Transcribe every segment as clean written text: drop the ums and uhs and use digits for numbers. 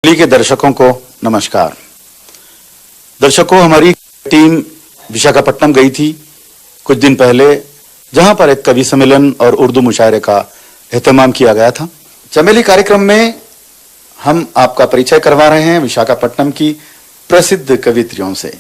दिल्ली के दर्शकों को नमस्कार। दर्शकों, हमारी टीम विशाखापट्टनम गई थी कुछ दिन पहले, जहां पर एक कवि सम्मेलन और उर्दू मुशायरे का एहतमाम किया गया था। चमेली कार्यक्रम में हम आपका परिचय करवा रहे हैं विशाखापट्टनम की प्रसिद्ध कवित्रियों से।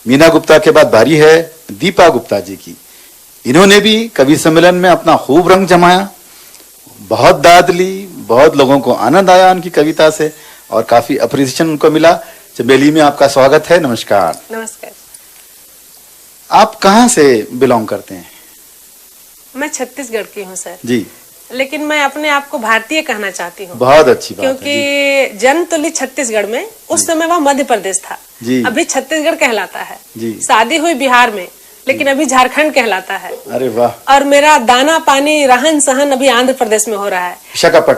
मीना गुप्ता के बाद बारी है दीपा गुप्ता जी की। इन्होंने भी कवि सम्मेलन में अपना खूब रंग जमाया, बहुत दाद ली, बहुत लोगों को आनंद आया उनकी कविता से और काफी अप्रिसिएशन उनको मिला। चमेली में आपका स्वागत है। नमस्कार। नमस्कार। आप कहाँ से बिलोंग करते हैं? मैं छत्तीसगढ़ की हूँ सर जी। लेकिन मैं अपने आप को भारतीय कहना चाहती हूँ। बहुत अच्छी बात क्योंकि है जन्म तो ली छत्तीसगढ़ में, उस समय वह मध्य प्रदेश था जी। अभी छत्तीसगढ़ कहलाता है जी। शादी हुई बिहार में, लेकिन अभी झारखंड कहलाता है। अरे वाह। और मेरा दाना पानी रहन सहन अभी आंध्र प्रदेश में हो रहा है,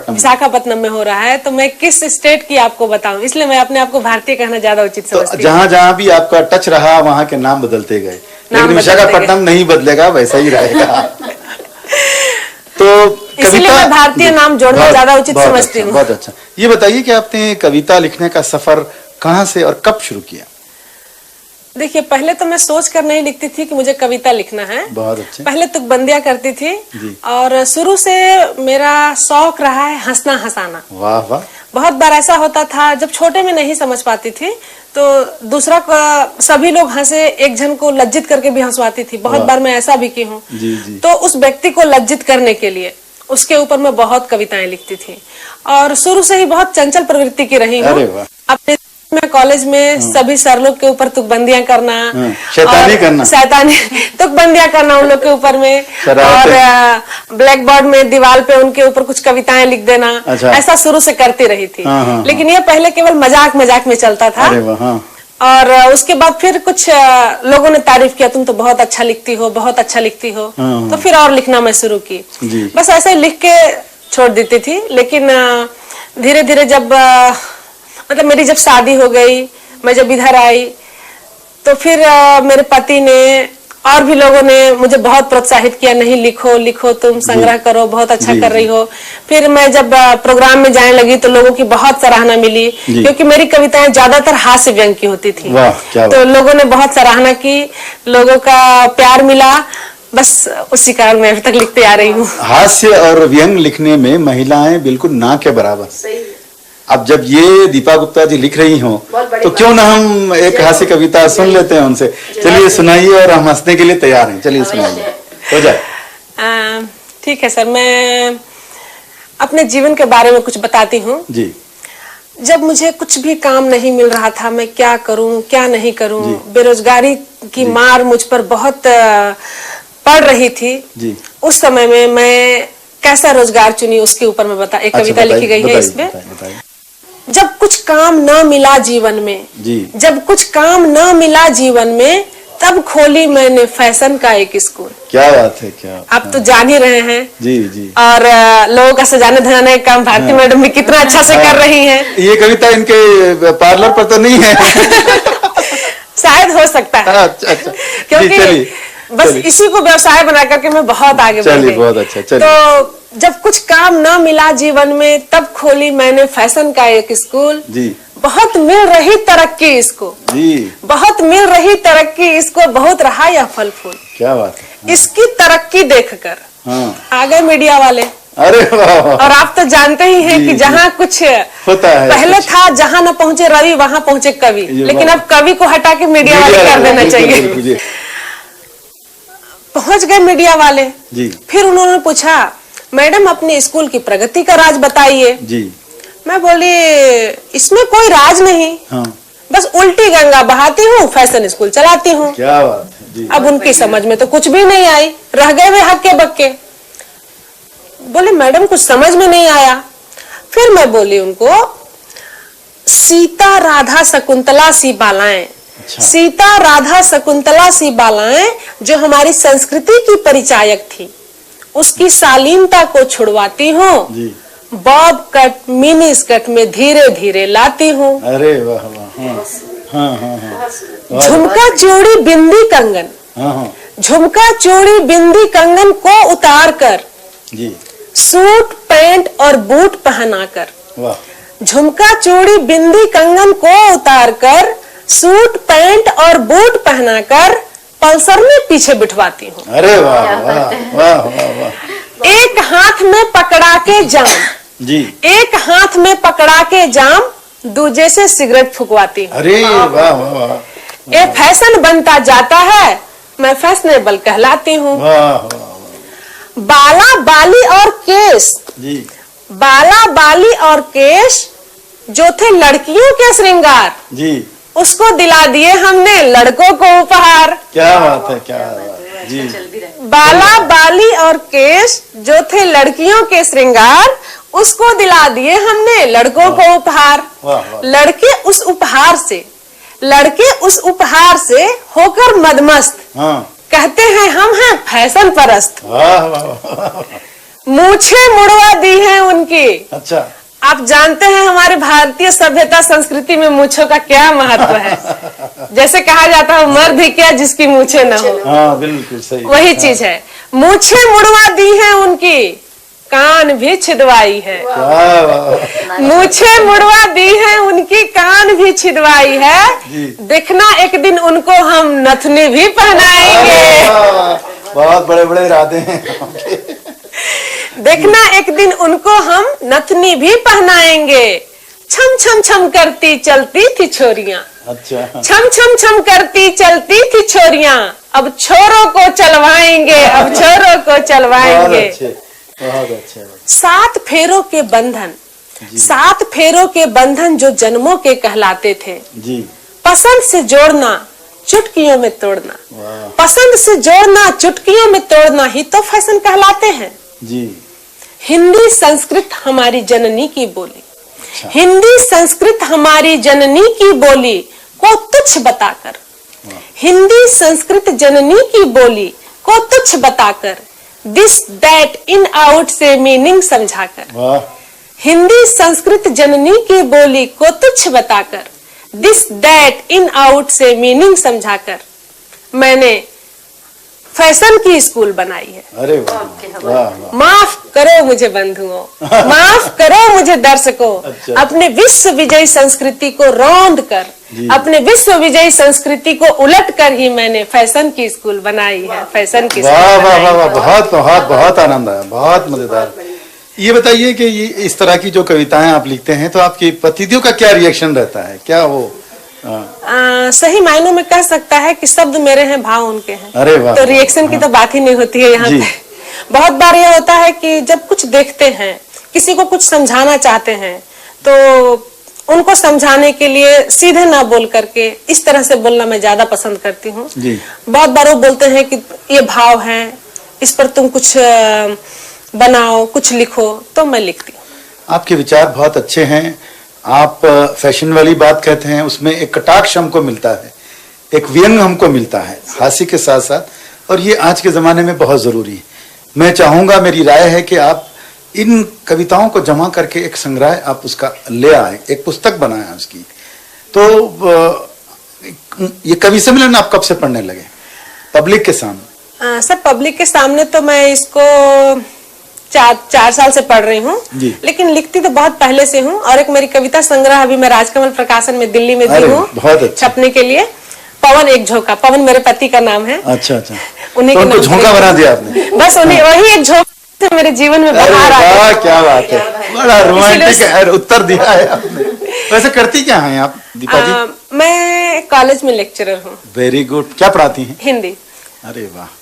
विशाखापट्टनम में हो रहा है। तो मैं किस स्टेट की आपको बताऊं, इसलिए मैं अपने आप को भारतीय कहना ज्यादा उचित समझती हूँ। जहाँ जहाँ भी आपका टच रहा वहाँ के नाम बदलते गए, लेकिन विशाखापट्टनम नहीं बदलेगा, वैसा ही रहेगा। तो इसलिए मैं भारतीय नाम जोड़ना ज्यादा उचित समझती हूँ। बहुत अच्छा। ये बताइए कि आपने कविता लिखने का सफर कहाँ से और कब शुरू किया? देखिए, पहले तो मैं सोच कर नहीं लिखती थी कि मुझे कविता लिखना है। बहुत अच्छे। पहले तुकबंदियां करती थी और शुरू से मेरा शौक रहा है हंसना हंसाना। वाह वाह। बहुत बार ऐसा होता था, जब छोटे में नहीं समझ पाती थी तो दूसरा सभी लोग हंसे, एक जन को लज्जित करके भी हंसवाती थी। बहुत बार मैं ऐसा भी की हूँ। तो उस व्यक्ति को लज्जित करने के लिए उसके ऊपर मैं बहुत कविताएं लिखती थी और शुरू से ही बहुत चंचल प्रवृत्ति की रही हूँ। अपने मैं कॉलेज में सभी सर लोग के ऊपर तुकबंदियां करना, शैतानी तुकबंदियां करना उन लोग के ऊपर में, और ब्लैक बोर्ड में दीवार पे उनके ऊपर कुछ कविताएं लिख देना। ऐसा शुरू से करती रही थी। लेकिन ये पहले केवल मजाक मजाक में चलता था। और उसके बाद फिर कुछ लोगों ने तारीफ किया, तुम तो बहुत अच्छा लिखती हो, बहुत अच्छा लिखती हो। तो फिर और लिखना मैं शुरू की। बस ऐसे लिख के छोड़ देती थी। लेकिन धीरे धीरे जब मतलब मेरी जब शादी हो गई, मैं जब इधर आई, तो फिर मेरे पति ने और भी लोगों ने मुझे बहुत प्रोत्साहित किया, नहीं लिखो लिखो, तुम संग्रह करो, बहुत अच्छा कर रही हो। फिर मैं जब प्रोग्राम में जाने लगी तो लोगों की बहुत सराहना मिली, क्योंकि मेरी कविताएं ज्यादातर हास्य व्यंग की होती थी। तो लोगों ने बहुत सराहना की, लोगों का प्यार मिला। बस उसी कारण मैं अभी तक लिखते आ रही हूँ। हास्य और व्यंग लिखने में महिलाएं बिल्कुल ना के बराबर। अब जब ये दीपा गुप्ता जी लिख रही हो तो क्यों ना हम एक हास्य कविता सुन लेते हैं उनसे। चलिए सुनाइए, और हम हंसने के लिए तैयार हैं। चलिए सुनाइए, हो जाए। ठीक है सर, मैं अपने जीवन के बारे में कुछ बताती हूँ जी। जब मुझे कुछ भी काम नहीं मिल रहा था, मैं क्या करूँ क्या नहीं करूँ, बेरोजगारी की मार मुझ पर बहुत पड़ रही थी जी। उस समय में मैं कैसा रोजगार चुनी, उसके ऊपर मैं एक कविता लिखी गई है इसमें। जब कुछ काम न मिला जीवन में जी, जब कुछ काम न मिला जीवन में, तब खोली मैंने फैशन का एक स्कूल। क्या बात है, क्या आप तो जान ही रहे हैं जी जी। और लोगों का सजाने धजाने का काम भारती मैडम भी कितना अच्छा से कर रही हैं। ये कविता इनके पार्लर पर तो नहीं है? शायद हो सकता है। अच्छा, क्योंकि बस इसी को व्यवसाय बना करके मैं बहुत आगे बढ़ गई। बहुत अच्छा। तो जब कुछ काम न मिला जीवन में, तब खोली मैंने फैशन का एक स्कूल जी। बहुत मिल रही तरक्की इसको जी, बहुत मिल रही तरक्की इसको, बहुत रहा यह फल फूल। क्या बात है। इसकी तरक्की देखकर आ गए मीडिया वाले। अरे वाह। और आप तो जानते ही हैं कि जहाँ कुछ होता है, पहले था जहाँ न पहुँचे रवि वहाँ पहुँचे कवि, लेकिन अब कवि को हटा के मीडिया वाले कर देना चाहिए। पहुंच गए मीडिया वाले जी। फिर उन्होंने पूछा, मैडम अपने स्कूल की प्रगति का राज बताइए जी। मैं बोली, इसमें कोई राज नहीं, बस उल्टी गंगा बहाती हूँ, फैशन स्कूल चलाती हूँ। क्या बात है जी। अब उनकी समझ में तो कुछ भी नहीं आई, रह गए वे हक्के बक्के। बोले मैडम कुछ समझ में नहीं आया। फिर मैं बोली उनको, सीता राधा शकुंतला सी बालाएं, सीता राधा शकुंतला सी बालाएं जो हमारी संस्कृति की परिचायक थी, उसकी शालीनता को छुड़वाती हूँ, बॉब कट मिनी स्कर्ट में धीरे धीरे लाती हूँ। अरे वाह वाह। झुमका चूड़ी बिंदी कंगन, झुमका चूड़ी बिंदी कंगन को उतार कर सूट पैंट और बूट पहनाकर झुमका चूड़ी बिंदी कंगन को उतार कर सूट पैंट और बूट पहनाकर पल्सर में पीछे बिठवाती हूँ। अरे वाह वाह वाह वाह वाह। एक हाथ में पकड़ा के जाम जी, एक हाथ में पकड़ा के जाम दूजे से सिगरेट फुकवाती हूँ। अरे वाह वाह वाह। ये फैशन बनता जाता है, मैं फैशनेबल कहलाती हूँ। वाह वाह वाह। बाला बाली और केस, जी बाला बाली और केश जो थे लड़कियों के श्रृंगार, जी, उसको दिला दिए हमने लड़कों को उपहार। क्या बात है, क्या बात है जी। बाला बाली और केश जो थे लड़कियों के श्रृंगार, उसको दिला दिए हमने लड़कों को उपहार। वाह वाह। लड़के उस उपहार से होकर मदमस्त, हाँ, कहते हैं हम हैं फैशन परस्त। वाह वाह वाह। मूछे मुड़वा दी हैं उनकी। अच्छा, आप जानते हैं हमारे भारतीय सभ्यता संस्कृति में मूछों का क्या महत्व है। जैसे कहा जाता है मर्द ही क्या जिसकी मूछे न हो। हाँ बिल्कुल सही, वही चीज है। मूछे मुड़वा दी हैं उनकी, कान भी छिदवाई है। वाह वाह। मूछे मुड़वा दी हैं उनकी, कान भी छिदवाई है। जी। देखना एक दिन उनको हम नथनी भी पहनाएंगे। बहुत बड़े बड़े इरादे हैं। देखना एक दिन उनको हम नथनी भी पहनाएंगे। छम छम छम करती चलती थी छोरियां, अच्छा, छम छम छम करती चलती थी छोरियां, अब छोरों को चलवाएंगे, अब छोरों को बहुत चलवाएंगे। अच्छे, बहुत अच्छे। सात फेरों के बंधन, सात फेरों के बंधन जो जन्मों के कहलाते थे। जी, पसंद से जोड़ना चुटकियों में तोड़ना, वाह पसंद से जोड़ना चुटकियों में तोड़ना ही तो फैशन कहलाते हैं। जी, हिंदी संस्कृत हमारी जननी की बोली, अच्छा। हिंदी संस्कृत हमारी जननी की बोली को तुच्छ बताकर, हिंदी संस्कृत जननी की बोली को तुच्छ बताकर, दिस दैट इन आउट से मीनिंग समझाकर, वाह, हिंदी संस्कृत जननी की बोली को तुच्छ बताकर, दिस दैट इन आउट से मीनिंग समझाकर मैंने फैशन की स्कूल बनाई है। अरे वाह वाह वाह। माफ करो मुझे बंधुओं, माफ करो मुझे दर्शकों, अच्छा। अपने विश्व विजयी संस्कृति को रौंद कर, अपने विश्व विजयी संस्कृति को उलट कर ही मैंने फैशन की स्कूल बनाई है। फैशन की वाह स्कूल वाह बनाई वाह वाह, है। बहुत बहुत बहुत आनंद आया, बहुत मजेदार। ये बताइए कि ये इस तरह की जो कविताएं आप लिखते हैं तो आपकी प्रतिनिधियों का क्या रिएक्शन रहता है, क्या वो सही मायनों में कह सकता है कि शब्द मेरे हैं भाव उनके हैं। अरे वाह। तो रिएक्शन की तो बात ही नहीं होती है यहाँ जी। पे। बहुत बार ये होता है कि जब कुछ देखते हैं, किसी को कुछ समझाना चाहते हैं, तो उनको समझाने के लिए सीधे ना बोल करके इस तरह से बोलना मैं ज्यादा पसंद करती हूँ। बहुत बार वो बोलते हैं कि ये भाव है, इस पर तुम कुछ बनाओ, कुछ लिखो, तो मैं लिखती हूँ। आपके विचार बहुत अच्छे हैं। आप फैशन वाली बात कहते हैं, उसमें एक कटाक्ष हमको मिलता है, एक व्यंग हमको मिलता है हास्य के साथ साथ, और ये आज के जमाने में बहुत जरूरी है। मैं चाहूंगा, मेरी राय है कि आप इन कविताओं को जमा करके एक संग्रह आप उसका ले आए, एक पुस्तक बनाए उसकी। तो ये कवि सम्मेलन आप कब से पढ़ने लगे पब्लिक के सामने? सर पब्लिक के सामने तो मैं इसको चार साल से पढ़ रही हूँ, लेकिन लिखती तो बहुत पहले से हूँ। और एक मेरी कविता संग्रह अभी मैं राजकमल प्रकाशन में दिल्ली में दी हूँ छपने के लिए। पवन एक झोंका, पवन मेरे पति का नाम है। अच्छा अच्छा, उन्हीं तो के झोंका बना दिया आपने? बस उन्हीं, वही एक झोंका से मेरे जीवन में बाहर आ। क्या बात है, बड़ा रोमांटिक उत्तर दिया है आपने। वैसे करती क्या है आप दीपा जी? मैं कॉलेज में लेक्चरर हूँ। Very good. क्या पढ़ाती हैं? हिंदी। अरे वाह।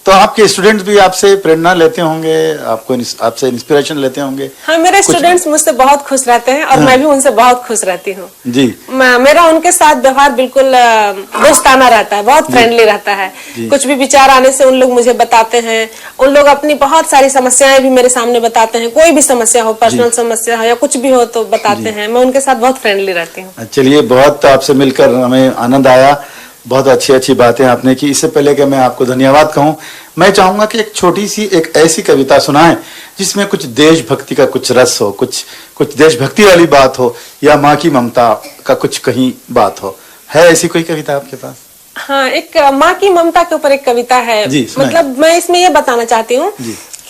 तो आपके स्टूडेंट्स भी आपसे प्रेरणा लेते होंगे, आपको आपसे इंस्पिरेशन लेते होंगे? हाँ, मेरे स्टूडेंट्स मुझसे बहुत खुश रहते हैं और मैं भी उनसे बहुत खुश रहती हूँ जी। मेरा उनके साथ व्यवहार बिल्कुल दोस्ताना रहता है, बहुत फ्रेंडली रहता है। कुछ भी विचार आने से उन लोग मुझे बताते हैं। उन लोग अपनी बहुत सारी समस्याएं भी मेरे सामने बताते हैं। कोई भी समस्या हो, पर्सनल समस्या हो या कुछ भी हो तो बताते हैं। मैं उनके साथ बहुत फ्रेंडली रहती हूँ। चलिए, बहुत आपसे मिलकर हमें आनंद आया। बहुत अच्छी अच्छी बातें आपने की। इससे पहले कि मैं आपको धन्यवाद कहूं, मैं चाहूंगा कि एक छोटी सी एक ऐसी कविता सुनाएं जिसमें कुछ देशभक्ति का कुछ रस हो, कुछ देशभक्ति वाली बात हो, या माँ की ममता का कुछ कहीं बात हो। है ऐसी कोई कविता आपके पास? हाँ, एक माँ की ममता के ऊपर एक कविता है। मतलब मैं इसमें ये बताना चाहती हूँ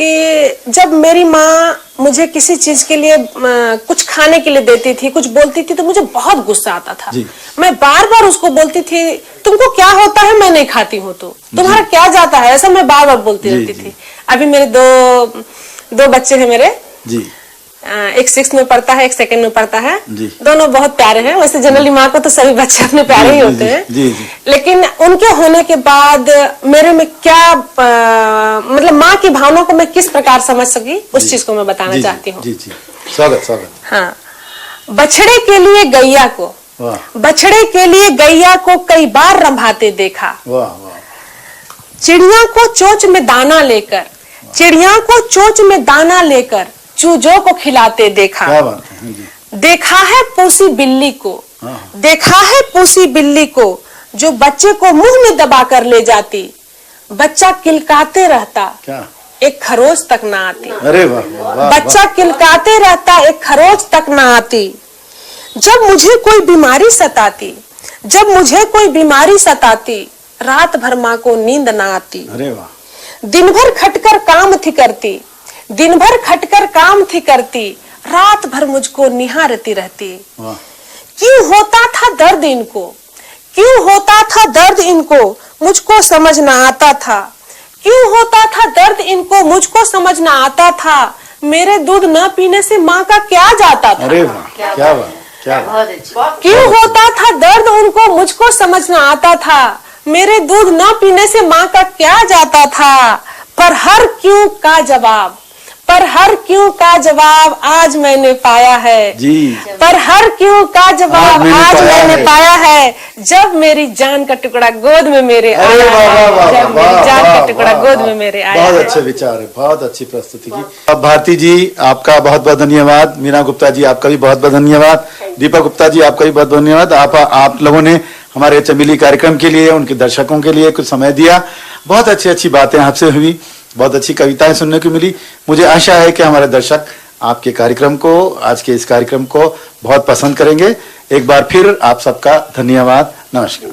कि जब मेरी माँ मुझे किसी चीज के लिए कुछ खाने के लिए देती थी, कुछ बोलती थी, तो मुझे बहुत गुस्सा आता था। मैं बार बार उसको बोलती थी, तुमको क्या होता है, मैं नहीं खाती हूँ तो तुम्हारा क्या जाता है, ऐसा मैं बार बार बोलती रहती थी। अभी मेरे दो बच्चे हैं मेरे जी। एक 6th में पढ़ता है, एक 2nd में पढ़ता है। दोनों बहुत प्यारे हैं। वैसे जनरली माँ को तो सभी बच्चे अपने प्यारे ही होते हैं जी। लेकिन उनके होने के बाद मेरे में क्या मतलब माँ की भावना को मैं किस प्रकार समझ सकी, उस चीज को मैं बताना चाहती हूँ। स्वागत। हाँ, बछड़े के लिए गैया को, बछड़े के लिए गैया को कई बार रंभाते देखा। चिड़िया को चोंच में दाना लेकर, चिड़िया को चोंच में दाना लेकर चूजों को खिलाते देखा। देखा है पूसी बिल्ली को, देखा है पूसी बिल्ली को, जो बच्चे को मुंह में दबा कर ले जाती, बच्चा किलकाते रहता, एक खरोच तक ना आती। अरे वाह, बच्चा किलकाते रहता, एक खरोच तक ना आती। जब मुझे कोई बीमारी सताती, जब मुझे कोई बीमारी सताती, रात भर माँ को नींद ना आती। अरे वाह। दिन भर खटकर काम थी करती, दिन भर खटकर काम थी करती, रात भर मुझको निहारती रहती। क्यों होता था दर्द इनको, क्यों होता था दर्द इनको, मुझको समझ ना आता था। क्यों होता था दर्द इनको, मुझको समझ ना आता था। मेरे दूध न पीने से माँ का क्या जाता था। अरे वाह, क्या बात, क्या बात। क्यों होता था दर्द उनको, मुझको समझ ना आता था। मेरे दूध न पीने से माँ का क्या जाता था। पर हर क्यों का जवाब, पर हर क्यों का जवाब आज मैंने पाया है जी। पर हर क्यों का जवाब आज मैंने पाया है, जब मेरी जान का टुकड़ा गोद में मेरे आया है, जब मेरी जान का टुकड़ा गोद में मेरे आया है। बहुत अच्छे विचार है, बहुत अच्छी प्रस्तुति की। अब भारती जी आपका बहुत बहुत धन्यवाद, मीना गुप्ता जी आपका भी बहुत बहुत धन्यवाद, दीपक गुप्ता जी आपका भी बहुत बहुत धन्यवाद। आप लोगों ने हमारे चमेली कार्यक्रम के लिए, उनके दर्शकों के लिए कुछ समय दिया। बहुत अच्छी अच्छी बातें आपसे हुई, बहुत अच्छी कविताएं सुनने को मिली। मुझे आशा है कि हमारे दर्शक आपके कार्यक्रम को, आज के इस कार्यक्रम को बहुत पसंद करेंगे। एक बार फिर आप सबका धन्यवाद, नमस्कार।